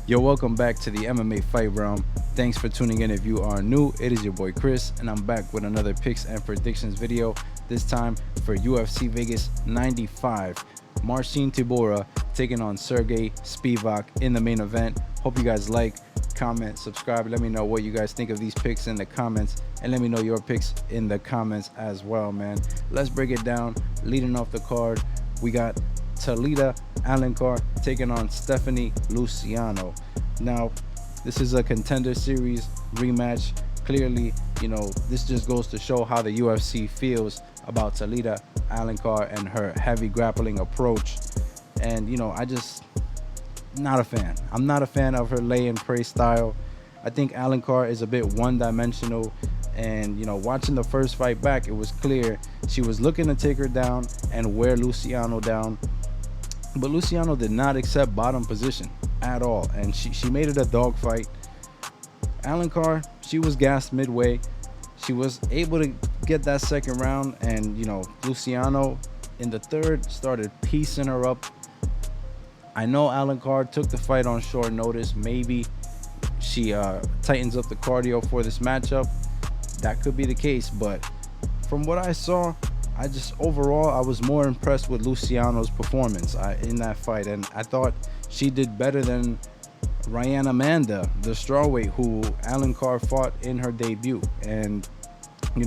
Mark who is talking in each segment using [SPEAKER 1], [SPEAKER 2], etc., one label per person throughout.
[SPEAKER 1] Yo, welcome back to the MMA Fight Realm. Thanks for tuning in. If you are new, it is your boy Chris, and I'm back with another picks and predictions video. This time for UFC Vegas 95. Marcin Tybura taking on Sergey Spivac in the main event. Hope you guys like, comment, subscribe. Let me know what you guys think of these picks in the comments, and let me know your picks in the comments as well, man. Let's break it down. Leading off the card, we got Talita Alencar taking on Stephanie Luciano. Now, this is a contender series rematch. Clearly, this just goes to show how the UFC feels about Talita Alencar and her heavy grappling approach. And, I just not a fan. I'm not a fan of her lay and pray style. I think Alencar is a bit one-dimensional. And, watching the first fight back, it was clear she was looking to take her down and wear Luciano down. But Luciano did not accept bottom position at all, and she made it a dogfight. Alencar, she was gassed midway. She was able to get that second round, and Luciano in the third started piecing her up. I know Alencar took the fight on short notice. Maybe she tightens up the cardio for this matchup. That could be the case, but from what I saw, I was more impressed with Luciano's performance in that fight, and I thought she did better than Ryan Amanda, the strawweight who Alencar fought in her debut. And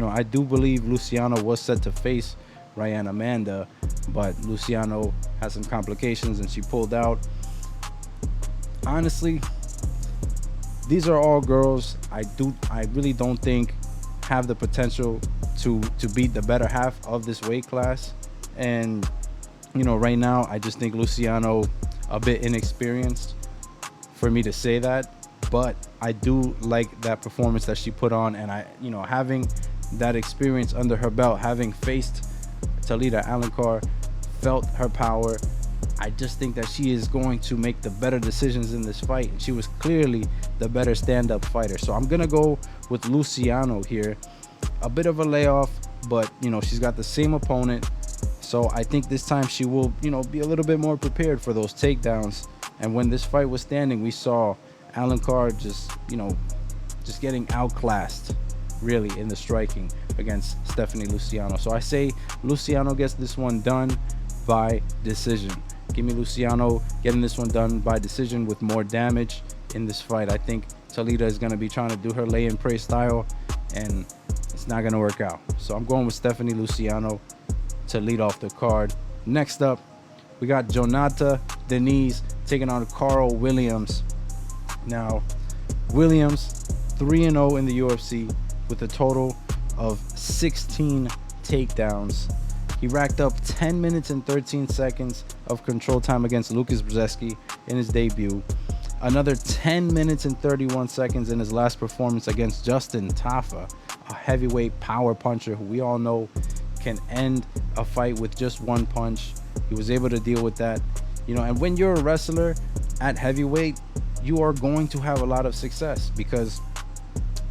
[SPEAKER 1] I do believe Luciano was set to face Ryan Amanda, but Luciano had some complications and she pulled out. Honestly, these are all girls I really don't think have the potential to beat the better half of this weight class. And right now I just think Luciano a bit inexperienced for me to say that, but I do like that performance that she put on. And having that experience under her belt, having faced Talita Alencar, felt her power, I just think that she is going to make the better decisions in this fight. She was clearly the better stand-up fighter, so I'm gonna go with Luciano here. A bit of a layoff, but she's got the same opponent, so I think this time she will be a little bit more prepared for those takedowns. And when this fight was standing, we saw Alencar just getting outclassed really in the striking against Stephanie Luciano. So I say Luciano gets this one done by decision. Give me Luciano getting this one done by decision with more damage in this fight. I think Talita is going to be trying to do her lay and pray style, and it's not going to work out. So I'm going with Stephanie Luciano to lead off the card. Next up, we got Jhonata Diniz taking on Karl Williams. Now, Williams 3-0 in the UFC with a total of 16 takedowns. He racked up 10 minutes and 13 seconds of control time against Lucas Brzeski in his debut. Another 10 minutes and 31 seconds in his last performance against Justin Tafa, a heavyweight power puncher who we all know can end a fight with just one punch. He was able to deal with that. And when you're a wrestler at heavyweight, you are going to have a lot of success because,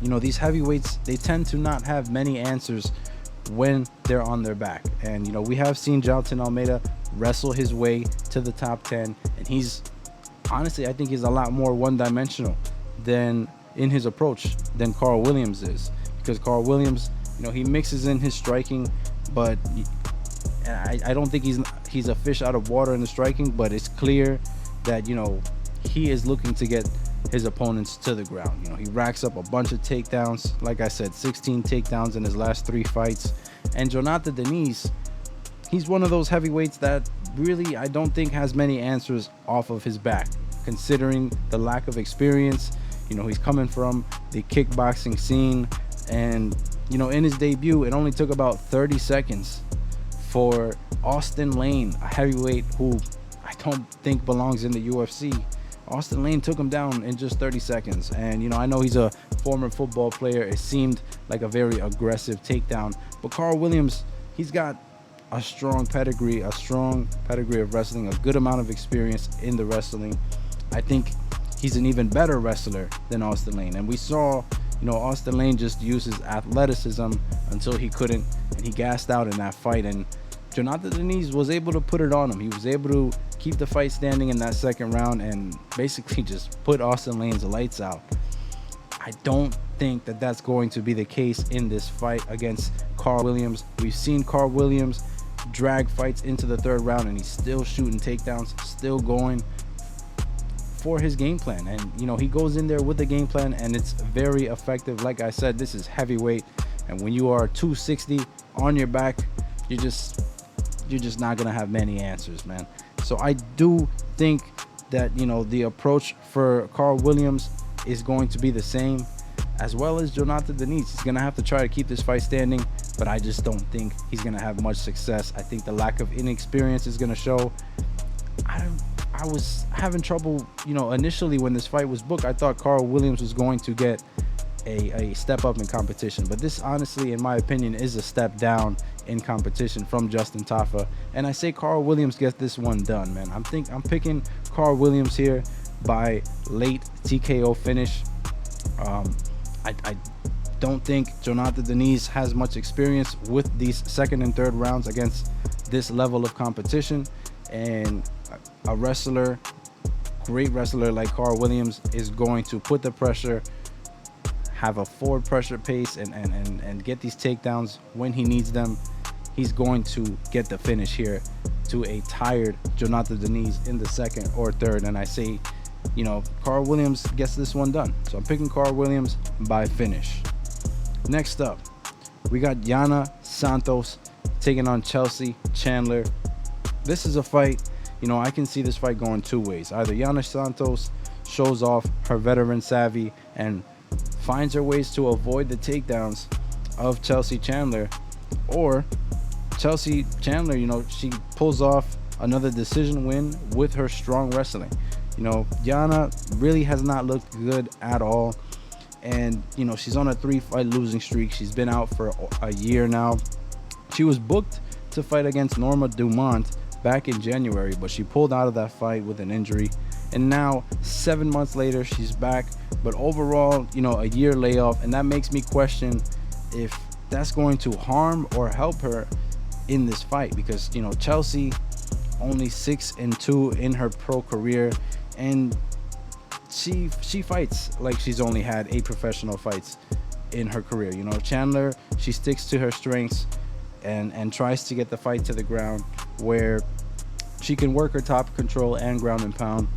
[SPEAKER 1] these heavyweights, they tend to not have many answers when they're on their back. And we have seen Jailton Almeida wrestle his way to the top 10, and he's honestly, I think he's a lot more one-dimensional than in his approach than Karl Williams is, because Karl Williams, he mixes in his striking, but I don't think he's a fish out of water in the striking, but it's clear that he is looking to get his opponents to the ground. He racks up a bunch of takedowns. Like I said, 16 takedowns in his last 3 fights. And Jhonata Diniz, he's one of those heavyweights that really I don't think has many answers off of his back, considering the lack of experience. He's coming from the kickboxing scene, and in his debut it only took about 30 seconds for Austin Lane, a heavyweight who I don't think belongs in the UFC. Austin Lane took him down in just 30 seconds. And I know he's a former football player. It seemed like a very aggressive takedown, but Karl Williams, he's got a strong pedigree of wrestling, a good amount of experience in the wrestling. I think he's an even better wrestler than Austin Lane. And we saw, Austin Lane just used his athleticism until he couldn't, and he gassed out in that fight. And Jhonata Diniz was able to put it on him. He was able to keep the fight standing in that second round and basically just put Austin Lane's lights out. I don't think that that's going to be the case in this fight against Karl Williams. We've seen Karl Williams drag fights into the third round, and he's still shooting takedowns, still going for his game plan. And you know, he goes in there with the game plan, and it's very effective. Like I said, this is heavyweight, and when you are 260 on your back, you're just not gonna have many answers, man. So I do think that, you know, the approach for Karl Williams is going to be the same, as well as Jhonata Diniz. He's gonna have to try to keep this fight standing, but I just don't think he's gonna have much success. I think the lack of inexperience is gonna show. I was having trouble, you know, initially when this fight was booked. I thought Karl Williams was going to get a step up in competition, but this, honestly, in my opinion, is a step down in competition from Justin Tafa. And I say Karl Williams gets this one done, man. I'm picking Karl Williams here by late TKO finish. I don't think Jhonata Diniz has much experience with these second and third rounds against this level of competition, and a wrestler, great wrestler like Karl Williams, is going to put the pressure, have a forward pressure pace, and get these takedowns when he needs them. He's going to get the finish here to a tired Jhonata Diniz in the second or third, and I say, you know, Karl Williams gets this one done. So I'm picking Karl Williams by finish. Next up, we got Yana Santos taking on Chelsea Chandler. This is a fight, you know, I can see this fight going two ways. Either Yana Santos shows off her veteran savvy and finds her ways to avoid the takedowns of Chelsea Chandler, or Chelsea Chandler, you know, she pulls off another decision win with her strong wrestling. You know, Yana really has not looked good at all, and you know, she's on a 3-fight losing streak. She's been out for a year now. She was booked to fight against Norma Dumont back in January, but she pulled out of that fight with an injury, and now 7 months later she's back. But overall, you know, a year layoff, and that makes me question if that's going to harm or help her in this fight, because, you know, Chelsea only 6-2 in her pro career, and she fights like she's only had 8 professional fights in her career. You know, Chandler, she sticks to her strengths and tries to get the fight to the ground, where she can work her top control and ground and pound.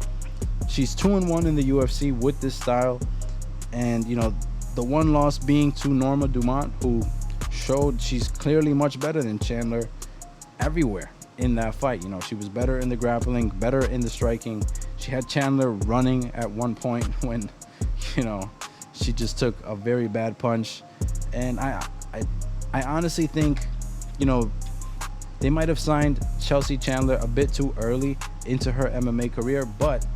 [SPEAKER 1] She's 2-1 in the UFC with this style, and you know, the one loss being to Norma Dumont, who showed she's clearly much better than Chandler everywhere in that fight. You know, she was better in the grappling, better in the striking. She had Chandler running at one point when, you know, she just took a very bad punch. And I honestly think, you know, they might have signed Chelsea Chandler a bit too early into her MMA career, but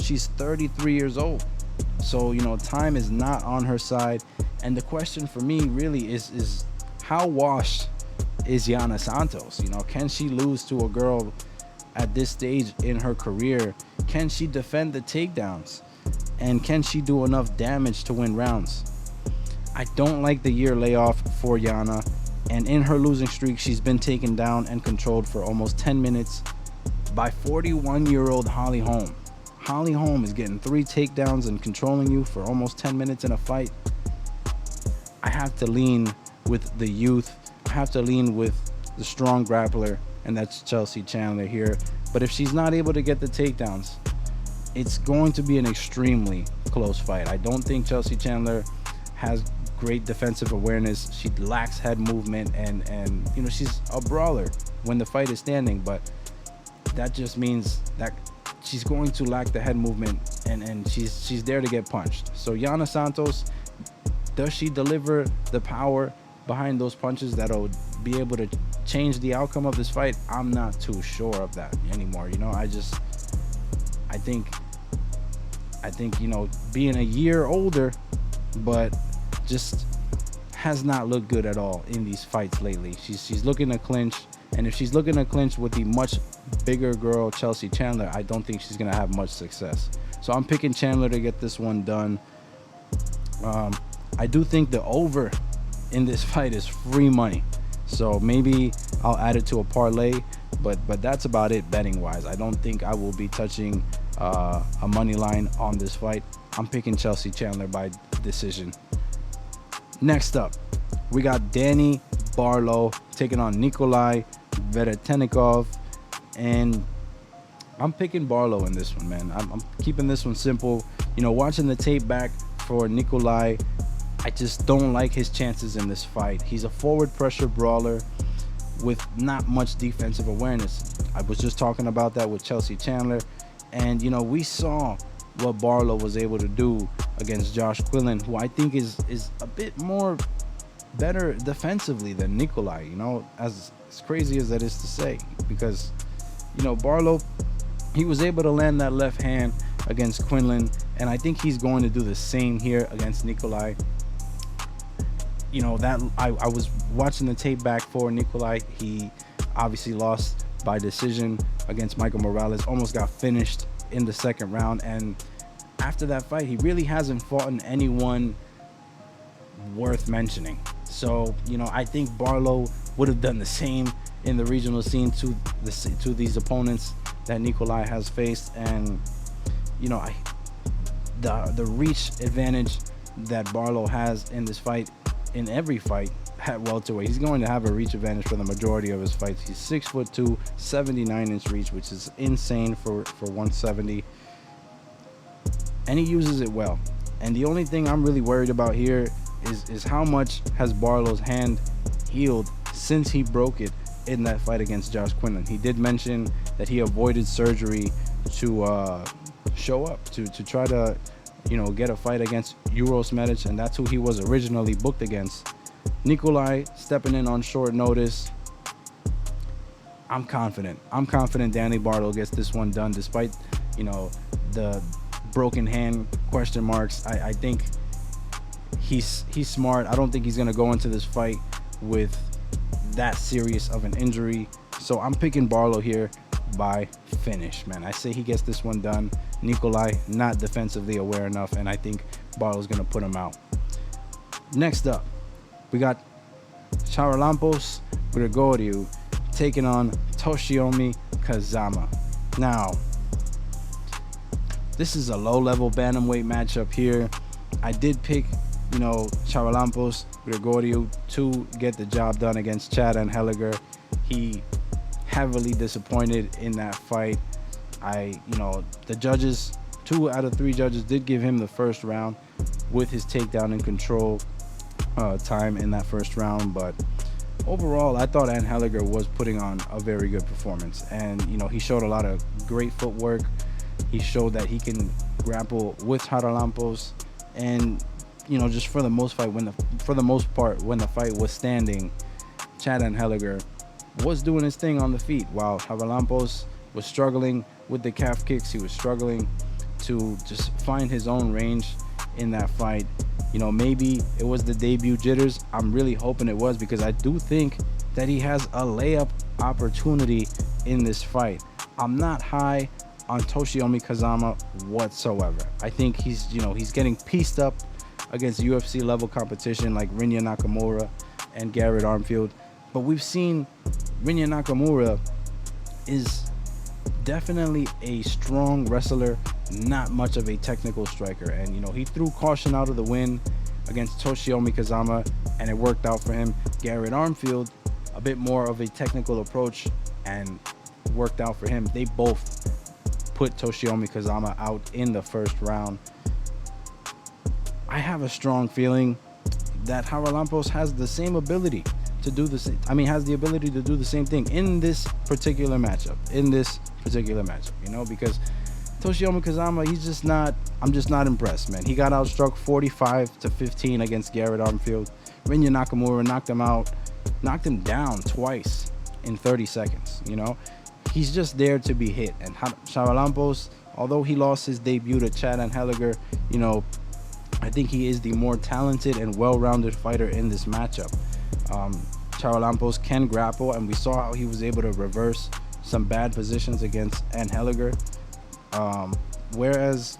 [SPEAKER 1] she's 33 years old. So, you know, time is not on her side. And the question for me really is how washed is Yana Santos? You know, can she lose to a girl at this stage in her career? Can she defend the takedowns? And can she do enough damage to win rounds? I don't like the year layoff for Yana. And in her losing streak, she's been taken down and controlled for almost 10 minutes by 41-year-old Holly Holm. Holly Holm is getting 3 takedowns and controlling you for almost 10 minutes in a fight. I have to lean with the youth. I have to lean with the strong grappler, and that's Chelsea Chandler here. But if she's not able to get the takedowns, it's going to be an extremely close fight. I don't think Chelsea Chandler has great defensive awareness. She lacks head movement, and you know, she's a brawler when the fight is standing, but that just means that she's going to lack the head movement, and she's there to get punched. So Yana Santos, does she deliver the power behind those punches that'll be able to change the outcome of this fight? I'm not too sure of that anymore. You know, I think, you know, being a year older, but just has not looked good at all in these fights lately. She's looking to clinch, and if she's looking to clinch with the much bigger girl Chelsea Chandler, I don't think she's gonna have much success. So I'm picking Chandler to get this one done. I do think the over in this fight is free money, so maybe I'll add it to a parlay. But that's about it betting wise. I don't think I will be touching a money line on this fight. I'm picking Chelsea Chandler by decision. Next up, we got Danny Barlow taking on Nikolay Veretennikov, and I'm picking Barlow in this one, man. I'm keeping this one simple. You know, watching the tape back for Nikolay, I just don't like his chances in this fight. He's a forward pressure brawler with not much defensive awareness. I was just talking about that with Chelsea Chandler, and you know, we saw what Barlow was able to do against Josh Quillen, who I think is a bit more better defensively than Nikolay, you know, as crazy as that is to say, because you know, Barlow, he was able to land that left hand against Quinlan, and I think he's going to do the same here against Nikolay. You know, that I was watching the tape back for Nikolay. He obviously lost by decision against Michael Morales, almost got finished in the second round, and after that fight he really hasn't fought in anyone worth mentioning. So you know, I think Barlow would have done the same in the regional scene to these opponents that Nikolay has faced, and you know, the reach advantage that Barlow has in this fight, in every fight at welterweight, he's going to have a reach advantage for the majority of his fights. He's 6'2", 79-inch reach, which is insane for 170, and he uses it well. And the only thing I'm really worried about here is how much has Barlow's hand healed since he broke it in that fight against Josh Quinlan. He did mention that he avoided surgery to show up to try to, you know, get a fight against Uros Medic, and that's who he was originally booked against. Nikolay stepping in on short notice. I'm confident Danny Barlow gets this one done, despite, you know, the broken hand question marks. I think he's smart. I don't think he's gonna go into this fight with that serious of an injury, so I'm picking Barlow here by finish, man. I say he gets this one done. Nikolay not defensively aware enough, and I think Barlow's gonna put him out. Next up, we got Charalampos Grigoriou taking on Toshiomi Kazama. Now, this is a low-level bantamweight matchup here. I did pick, you know, Charalampos Grigoriou to get the job done against Chad and Helliger. He heavily disappointed in that fight. You know, the judges, 2 out of 3 judges did give him the first round with his takedown and control time in that first round, but overall I thought Ann Helliger was putting on a very good performance, and you know, he showed a lot of great footwork. He showed that he can grapple with Charalampos, and you know, just for the most part, when the fight was standing, Chad and Helliger was doing his thing on the feet, while Charalampos was struggling with the calf kicks. He was struggling to just find his own range in that fight. You know, maybe it was the debut jitters. I'm really hoping it was, because I do think that he has a layup opportunity in this fight. I'm not high on Toshiomi Kazama whatsoever. I think he's, you know, he's getting pieced up against UFC level competition like Rinya Nakamura and Garrett Armfield, but we've seen Rinya Nakamura is definitely a strong wrestler, not much of a technical striker, and you know, he threw caution out of the wind against Toshiomi Kazama, and it worked out for him. Garrett Armfield, a bit more of a technical approach, and worked out for him. They both put Toshiomi Kazama out in the first round. I have a strong feeling that Charalampos has the same ability to do the same. I mean, has the ability to do the same thing in this particular matchup. You know, because Toshiomi Kazama, I'm just not impressed, man. He got outstruck 45-15 against Garrett Armfield. Rinya Nakamura knocked him down twice in 30 seconds, you know. He's just there to be hit. And Charalampos, although he lost his debut to Chad and Helliger, you know, I think he is the more talented and well-rounded fighter in this matchup. Charalampos can grapple, and we saw how he was able to reverse some bad positions against Ann Helliger. Whereas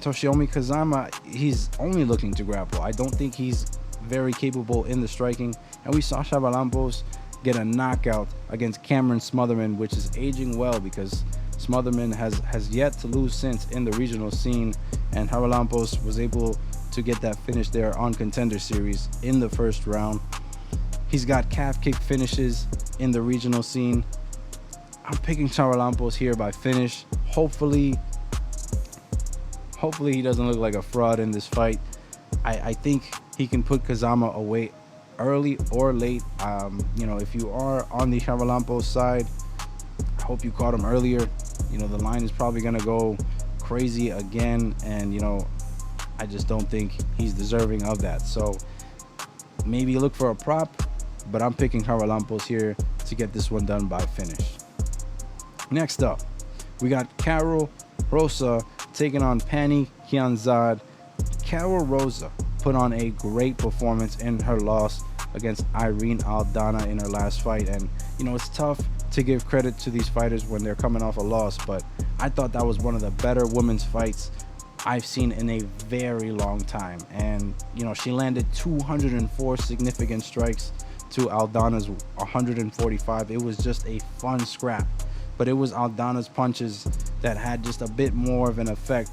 [SPEAKER 1] Toshiomi Kazama, he's only looking to grapple. I don't think he's very capable in the striking, and we saw Charalampos get a knockout against Cameron Smotherman, which is aging well because Smotherman has yet to lose since in the regional scene, and Charalampos was able to get that finish there on Contender Series in the first round. He's got calf kick finishes in the regional scene. I'm picking Charalampos here by finish. Hopefully he doesn't look like a fraud in this fight. I think he can put Kazama away early or late. If you are on the Charalampos side, I hope you caught him earlier. The line is probably gonna go crazy again, and I just don't think he's deserving of that. So maybe look for a prop, but I'm picking Charalampos here to get this one done by finish. Next up, we got Karol Rosa taking on Pannie Kianzad. Karol Rosa put on a great performance in her loss against Irene Aldana in her last fight, and it's tough to give credit to these fighters when they're coming off a loss, but I thought that was one of the better women's fights I've seen in a very long time. And she landed 204 significant strikes to Aldana's 145. It was just a fun scrap, but it was Aldana's punches that had just a bit more of an effect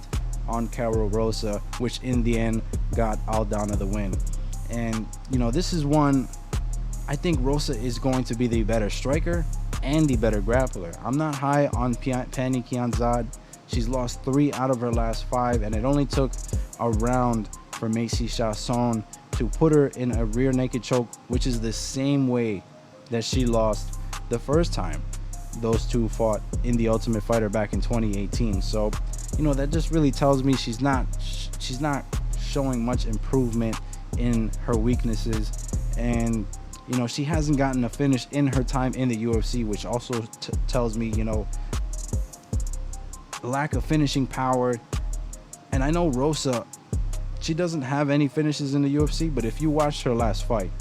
[SPEAKER 1] on Karol Rosa, which in the end got Aldana the win. And this is one I think Rosa is going to be the better striker and the better grappler. I'm not high on Pannie Kianzad. She's lost 3 out of her last 5, and it only took a round for Macy Chasson to put her in a rear naked choke, which is the same way that she lost the first time those two fought in the Ultimate Fighter back in 2018. So that just really tells me she's not showing much improvement in her weaknesses, and she hasn't gotten a finish in her time in the UFC, which also tells me lack of finishing power. And I know Rosa, she doesn't have any finishes in the UFC, but if you watched her last fight,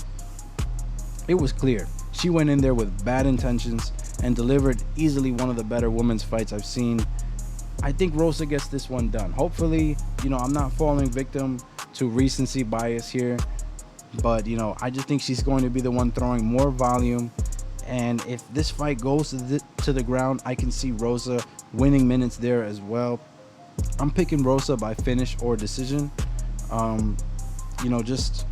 [SPEAKER 1] it was clear she went in there with bad intentions and delivered easily one of the better women's fights I've seen. I think Rosa gets this one done. Hopefully, I'm not falling victim to recency bias here, but I just think she's going to be the one throwing more volume. And if this fight goes to the ground, I can see Rosa winning minutes there as well. I'm picking Rosa by finish or decision. Just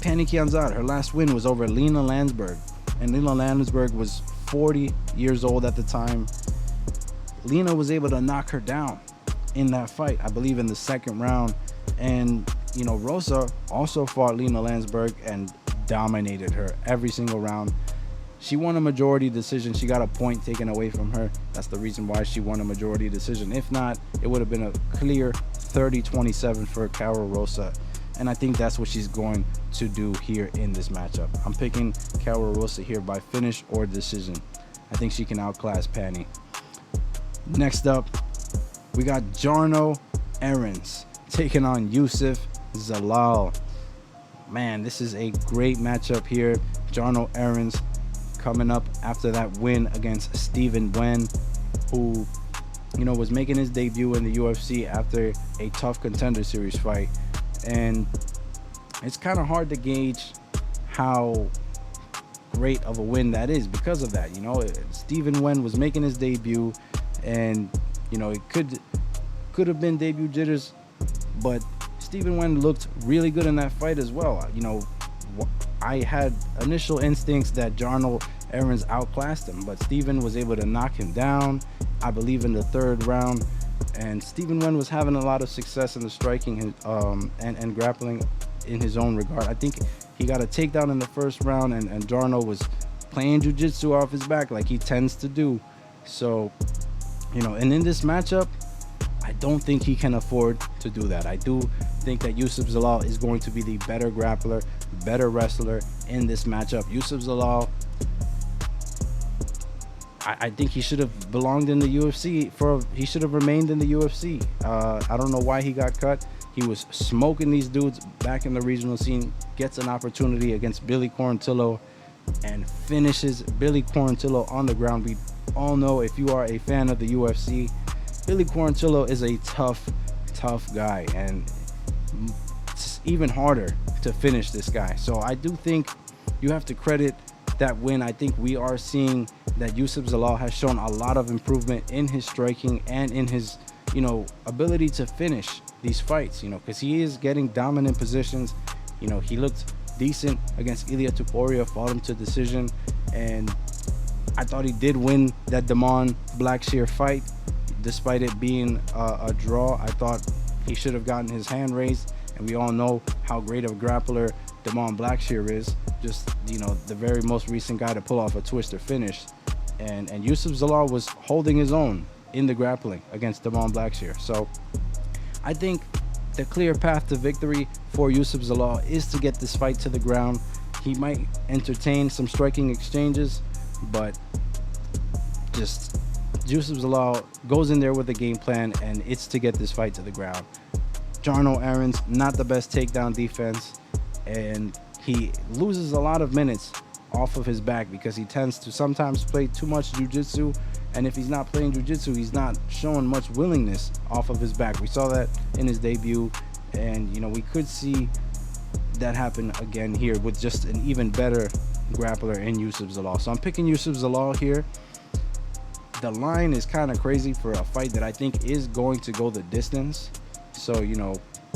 [SPEAKER 1] Pannie Kianzad, her last win was over Lena Landsberg, and Lena Landsberg was 40 years old at the time. Lena was able to knock her down in that fight, I believe in the second round. And Rosa also fought Lena Landsberg and dominated her every single round. She won a majority decision. She got a point taken away from her. That's the reason why she won a majority decision. If not, it would have been a clear 30-27 for Karol Rosa. And I think that's what she's going to do here in this matchup. I'm picking Karol Rosa here by finish or decision. I think she can outclass Pannie. Next up, we got Jarno Errens taking on Youssef Zalal. Man, this is a great matchup here. Jarno Errens coming up after that win against Steven Wen, who was making his debut in the UFC after a tough Contender Series fight. And it's kind of hard to gauge how great of a win that is because of that. Steven Wen was making his debut, and it could have been debut jitters, but Steven Wen looked really good in that fight as well. I had initial instincts that Jarno Errens outclassed him, but Steven was able to knock him down, I believe, in the 3rd round. And Steven Wen was having a lot of success in the striking and grappling in his own regard. I think he got a takedown in the 1st round, and Jarno was playing jiu-jitsu off his back like he tends to do. So, and in this matchup, I don't think he can afford to do that. I do think that Youssef Zalal is going to be the better grappler, better wrestler in this matchup. Youssef Zalal, I think he should have belonged in the UFC. He should have remained in the UFC. I don't know why he got cut. He was smoking these dudes back in the regional scene, gets an opportunity against Billy Quarantillo, and finishes Billy Quarantillo on the ground. We all know, if you are a fan of the UFC, Billy Quarantillo is a tough guy, and it's even harder to finish this guy. So I do think you have to credit that win, I think we are seeing that Youssef Zalal has shown a lot of improvement in his striking and in his, ability to finish these fights, because he is getting dominant positions. He looked decent against Ilia Topuria, fought him to decision, and I thought he did win that Damon Blackshear fight, despite it being a draw. I thought he should have gotten his hand raised, and we all know how great of a grappler Damon Blackshear is. Just, the very most recent guy to pull off a twister finish. And Youssef Zalal was holding his own in the grappling against Damon Blackshear. So I think the clear path to victory for Youssef Zalal is to get this fight to the ground. He might entertain some striking exchanges, but just Youssef Zalal goes in there with a game plan, and it's to get this fight to the ground. Jarno Errens, not the best takedown defense, and he loses a lot of minutes off of his back because he tends to sometimes play too much jiu-jitsu, and if he's not playing jiu-jitsu, he's not showing much willingness off of his back. We saw that in his debut, and we could see that happen again here with just an even better grappler in Youssef Zalal. So I'm picking Youssef Zalal here. The line is kind of crazy for a fight that I think is going to go the distance. So,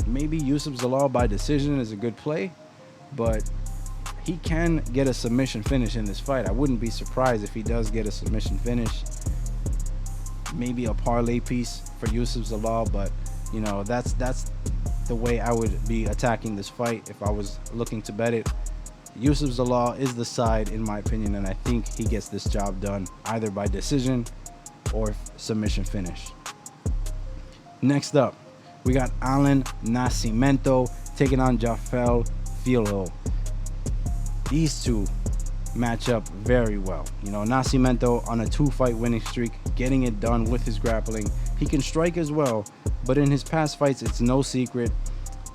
[SPEAKER 1] maybe Youssef Zalal by decision is a good play, but he can get a submission finish in this fight. I wouldn't be surprised if he does get a submission finish. Maybe a parlay piece for Youssef Zalal, but that's the way I would be attacking this fight if I was looking to bet it. Youssef Zalal is the side, in my opinion, and I think he gets this job done either by decision or submission finish. Next up, we got Allan Nascimento taking on Jafel Filho. These two match up very well. Nascimento on a 2-fight winning streak, getting it done with his grappling. He can strike as well, but in his past fights, it's no secret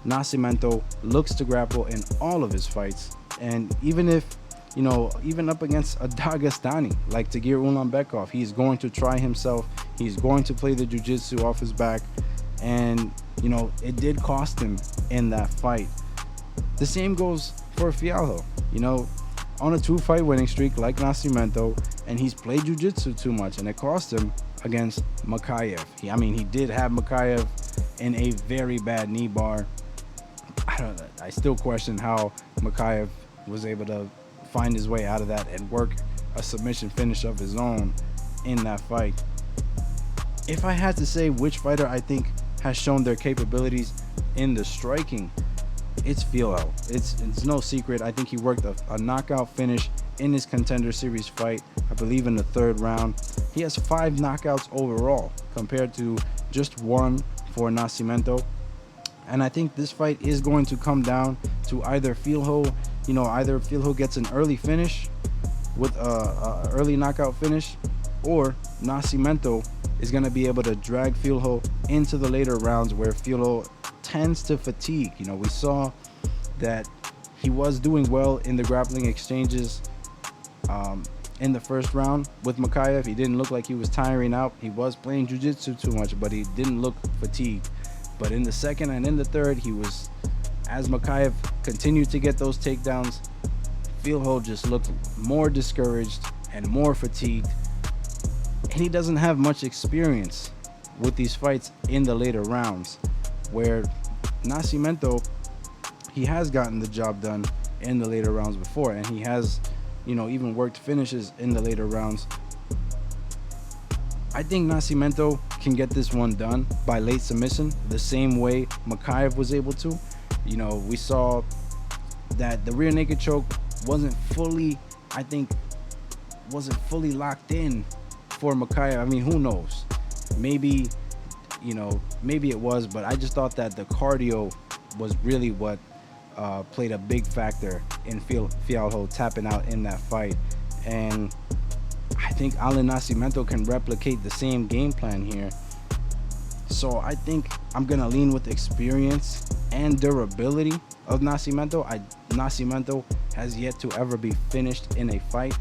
[SPEAKER 1] Nascimento looks to grapple in all of his fights. And even if, even up against a Dagestani like Tagir Ulanbekov, he's going to try himself. He's going to play the jiu-jitsu off his back. And, it did cost him in that fight. The same goes for Filho, on a 2-fight winning streak like Nascimento, and he's played jiu-jitsu too much, and it cost him against Makayev. He did have Makayev in a very bad knee bar. I still question how Makayev was able to find his way out of that and work a submission finish of his own in that fight. If I had to say which fighter I think has shown their capabilities in the striking, it's Filho. It's no secret. I think he worked a knockout finish in his Contender Series fight, I believe in the 3rd round. He has 5 knockouts overall compared to just 1 for Nascimento. And I think this fight is going to come down to either Filho, either Filho gets an early finish with a early knockout finish, or Nascimento is going to be able to drag Filho into the later rounds where Filho tends to fatigue. We saw that he was doing well in the grappling exchanges in the 1st round with Makayev. He didn't look like he was tiring out. He was playing jiu-jitsu too much, but he didn't look fatigued. But in the 2nd and in the 3rd, he was, as Makayev continued to get those takedowns, Filho just looked more discouraged and more fatigued. And he doesn't have much experience with these fights in the later rounds, where Nascimento, he has gotten the job done in the later rounds before, and he has, even worked finishes in the later rounds. I think Nascimento can get this one done by late submission the same way Makayev was able to. We saw that the rear naked choke wasn't fully locked in for Makayev. Who knows? Maybe it was, but I just thought that the cardio was really what played a big factor in Filho tapping out in that fight. And I think Allan Nascimento can replicate the same game plan here. So I think I'm going to lean with experience and durability of Nascimento. Nascimento has yet to ever be finished in a fight.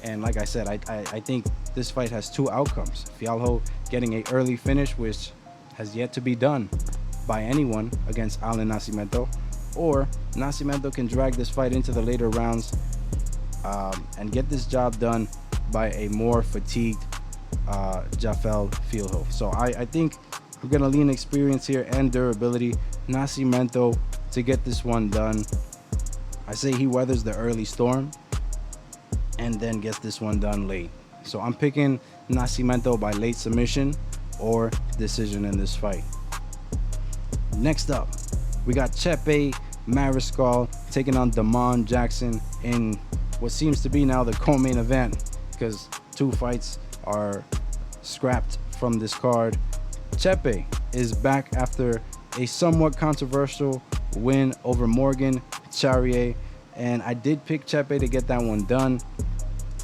[SPEAKER 1] And like I said, I think this fight has 2 outcomes. Filho getting an early finish, which has yet to be done by anyone against Allan Nascimento, or Nascimento can drag this fight into the later rounds and get this job done by a more fatigued Jafel Filho. So I think we're going to lean experience here and durability. Nascimento to get this one done. I say he weathers the early storm and then gets this one done late. So I'm picking Nascimento by late submission or decision in this fight. Next up, we got Chepe Mariscal taking on Damon Jackson in what seems to be now the co-main event, because 2 fights are scrapped from this card. Chepe is back after a somewhat controversial win over Morgan Charrier, and I did pick Chepe to get that one done,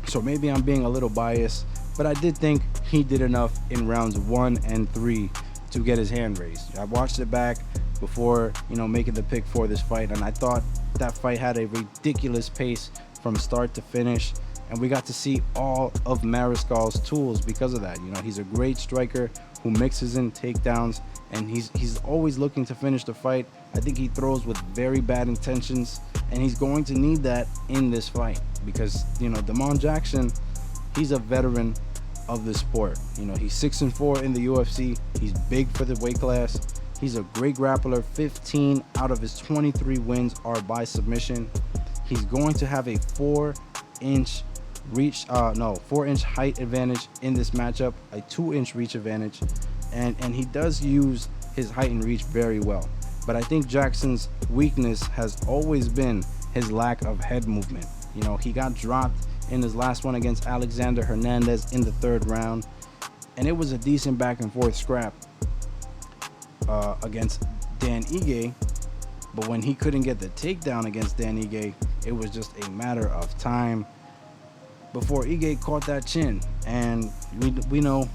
[SPEAKER 1] so maybe I'm being a little biased, but I did think he did enough in rounds 1 and 3 to get his hand raised. I watched it back before, making the pick for this fight, and I thought that fight had a ridiculous pace from start to finish, and we got to see all of Mariscal's tools because of that. He's a great striker who mixes in takedowns, and he's always looking to finish the fight. I think he throws with very bad intentions, and he's going to need that in this fight because, Damon Jackson, he's a veteran of the sport. He's 6-4 in the UFC. He's big for the weight class. He's a great grappler. 15 out of his 23 wins are by submission. He's going to have a 4-inch height advantage in this matchup, a 2-inch reach advantage, and he does use his height and reach very well. But I think Jackson's weakness has always been his lack of head movement. He got dropped in his last one against Alexander Hernandez in the 3rd round, and it was a decent back and forth scrap against Dan Ige, but when he couldn't get the takedown against Dan Ige, it was just a matter of time before Ige caught that chin. And we know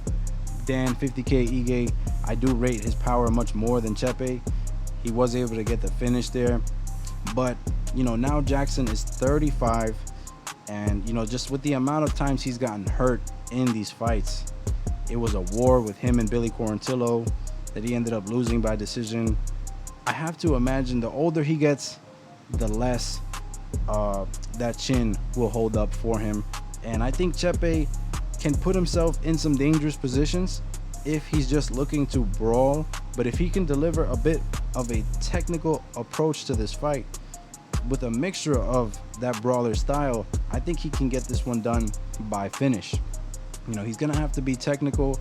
[SPEAKER 1] Dan 50K Ige, I do rate his power much more than Chepe. He was able to get the finish there, but now Jackson is 35, and just with the amount of times he's gotten hurt in these fights, it was a war with him and Billy Quarantillo that he ended up losing by decision. I have to imagine the older he gets, the less that chin will hold up for him. And I think Chepe can put himself in some dangerous positions if he's just looking to brawl. But if he can deliver a bit of a technical approach to this fight with a mixture of that brawler style, I think he can get this one done by finish. He's gonna have to be technical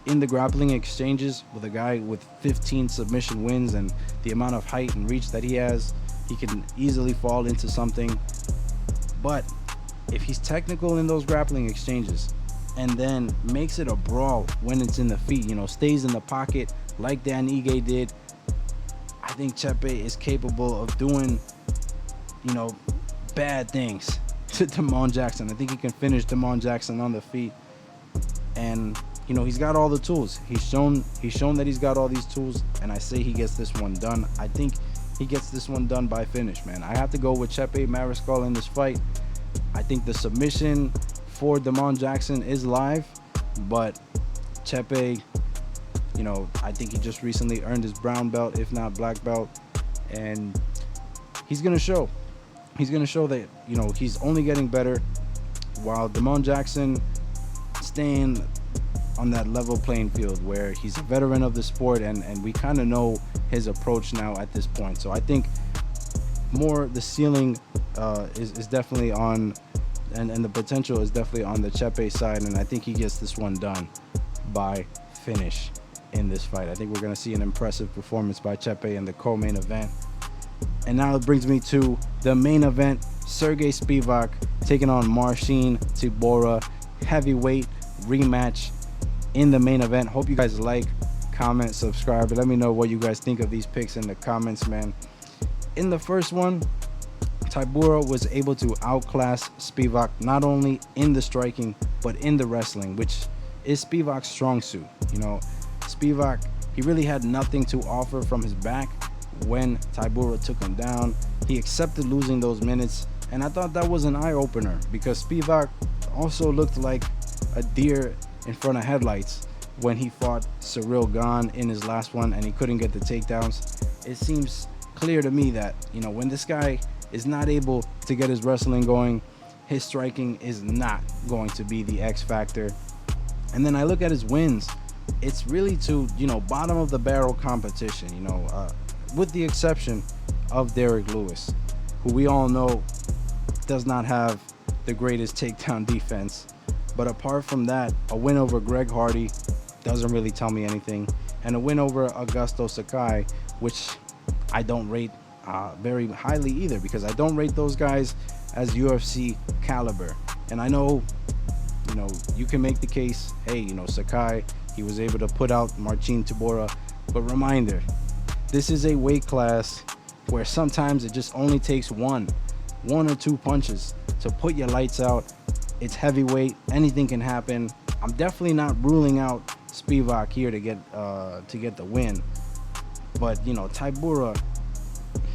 [SPEAKER 1] in the grappling exchanges with a guy with 15 submission wins, and the amount of height and reach that he has, he can easily fall into something. But if he's technical in those grappling exchanges and then makes it a brawl when it's in the feet, stays in the pocket like Dan Ige did, I think Chepe is capable of doing, bad things to Damon Jackson. I think he can finish Damon Jackson on the feet, and he's got all the tools. He's shown that he's got all these tools, and I say he gets this one done. I think he gets this one done by finish, man. I have to go with Chepe Mariscal in this fight. I think the submission for Damon Jackson is live, but Chepe, I think he just recently earned his brown belt, if not black belt, and he's gonna show that he's only getting better, while Damon Jackson staying on that level playing field where he's a veteran of the sport, and we kind of know his approach now at this point. So I think more the ceiling is definitely on, and the potential is definitely on the Chepe side, and I think he gets this one done by finish in this fight. I think we're going to see an impressive performance by Chepe in the co-main event. And now it brings me to the main event, Sergey Spivac taking on Marcin Tybura, heavyweight rematch in the main event. Hope you guys like, comment, subscribe, and let me know what you guys think of these picks in the comments, man. In the first one, Tybura was able to outclass Spivac not only in the striking but in the wrestling, which is Spivac's strong suit. Spivac, he really had nothing to offer from his back when Tybura took him down. He accepted losing those minutes, and I thought that was an eye-opener because Spivac also looked like a deer in front of headlights when he fought Cyril Gane in his last one and he couldn't get the takedowns. It seems clear to me that when this guy is not able to get his wrestling going, his striking is not going to be the X factor. And then I look at his wins. It's really to, bottom of the barrel competition, with the exception of Derrick Lewis, who we all know does not have the greatest takedown defense. But apart from that, a win over Greg Hardy doesn't really tell me anything. And a win over Augusto Sakai, which I don't rate very highly either, because I don't rate those guys as UFC caliber. And I know, you can make the case, hey, Sakai, he was able to put out Marcin Tybura. But reminder, this is a weight class where sometimes it just only takes one or two punches to put your lights out. It's heavyweight, anything can happen. I'm definitely not ruling out Spivac here to get the win. But Tybura,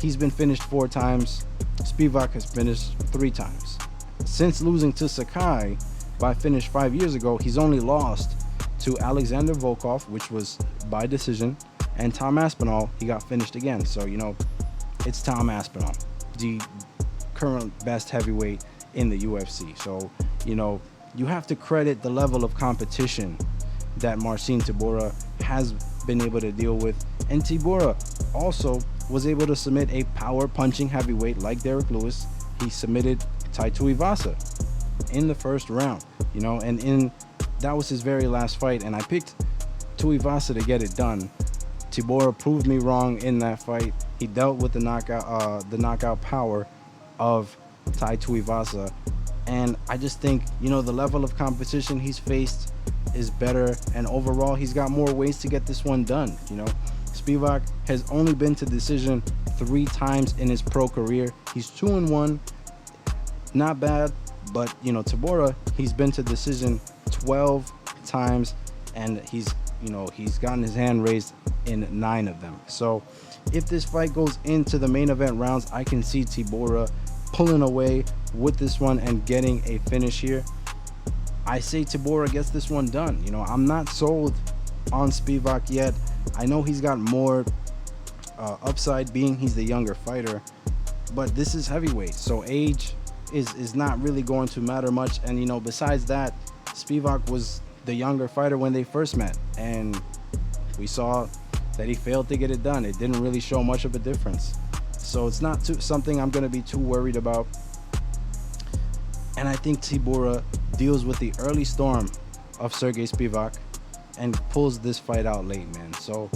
[SPEAKER 1] he's been finished 4 times. Spivac has finished 3 times. Since losing to Sakai by finish 5 years ago, he's only lost to Alexander Volkov, which was by decision, and Tom Aspinall, he got finished again. So it's Tom Aspinall, the current best heavyweight in the UFC. So you have to credit the level of competition that Marcin Tybura has been able to deal with. And Tybura also was able to submit a power punching heavyweight like Derrick Lewis. He submitted Tai Tuivasa in the first round, and that was his very last fight, and I picked Tuivasa to get it done. Tybura proved me wrong in that fight. He dealt with the knockout power of Tai Tuivasa, and I just think the level of competition he's faced is better, and overall he's got more ways to get this one done. Spivac has only been to decision 3 times in his pro career. He's 2-1, not bad, but Tybura, he's been to decision 12 times, and he's gotten his hand raised in 9 of them. So if this fight goes into the main event rounds, I can see Tybura pulling away with this one and getting a finish here. I say Tybura gets this one done. I'm not sold on Spivac yet. I know he's got more upside, being he's the younger fighter, but this is heavyweight, so age is not really going to matter much. And besides that, Spivac was the younger fighter when they first met, and we saw that he failed to get it done. It didn't really show much of a difference, so it's not something I'm going to be too worried about. And I think Tybura deals with the early storm of Sergey Spivac and pulls this fight out late, man. So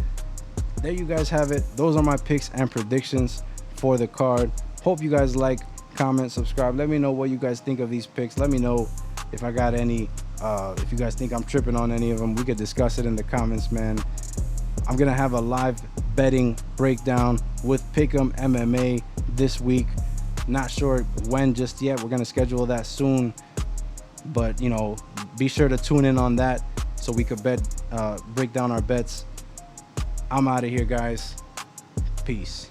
[SPEAKER 1] there you guys have it. Those are my picks and predictions for the card. Hope you guys like, comment, subscribe. Let me know what you guys think of these picks. Let me know if I got any, if you guys think I'm tripping on any of them. We could discuss it in the comments, man. I'm gonna have a live betting breakdown with Pick'em MMA this week. Not sure when just yet. We're gonna schedule that soon, but be sure to tune in on that so we could break down our bets. I'm out of here, guys. Peace.